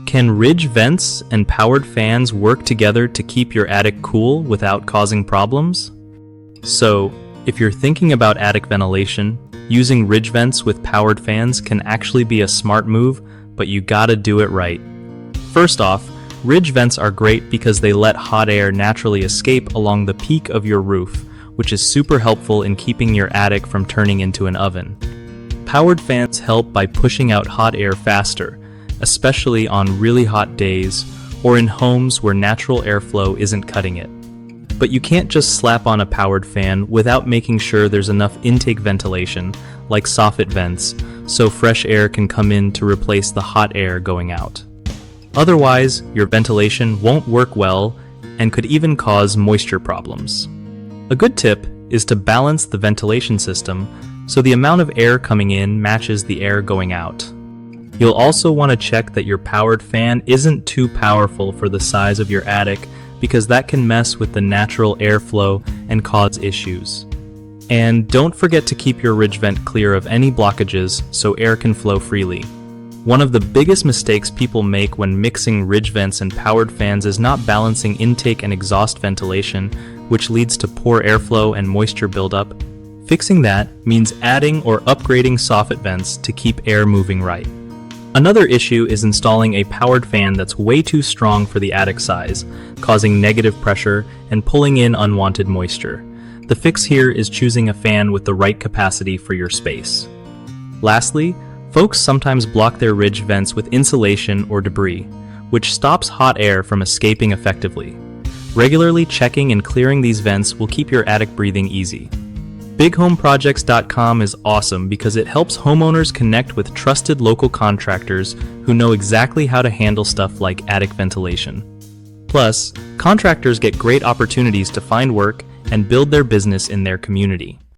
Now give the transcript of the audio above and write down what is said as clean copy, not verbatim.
Can ridge vents and powered fans work together to keep your attic cool without causing problems? So, if you're thinking about attic ventilation, using ridge vents with powered fans can actually be a smart move, but you gotta do it right. First off, ridge vents are great because they let hot air naturally escape along the peak of your roof, which is super helpful in keeping your attic from turning into an oven. Powered fans help by pushing out hot air faster, especially on really hot days or in homes where natural airflow isn't cutting it. But you can't just slap on a powered fan without making sure there's enough intake ventilation, like soffit vents, so fresh air can come in to replace the hot air going out. Otherwise, your ventilation won't work well and could even cause moisture problems. A good tip is to balance the ventilation system so the amount of air coming in matches the air going out. You'll also want to check that your powered fan isn't too powerful for the size of your attic, because that can mess with the natural airflow and cause issues. And don't forget to keep your ridge vent clear of any blockages so air can flow freely. One of the biggest mistakes people make when mixing ridge vents and powered fans is not balancing intake and exhaust ventilation, which leads to poor airflow and moisture buildup. Fixing that means adding or upgrading soffit vents to keep air moving right. Another issue is installing a powered fan that's way too strong for the attic size, causing negative pressure and pulling in unwanted moisture. The fix here is choosing a fan with the right capacity for your space. Lastly, folks sometimes block their ridge vents with insulation or debris, which stops hot air from escaping effectively. Regularly checking and clearing these vents will keep your attic breathing easy. BigHomeProjects.com is awesome because it helps homeowners connect with trusted local contractors who know exactly how to handle stuff like attic ventilation. Plus, contractors get great opportunities to find work and build their business in their community.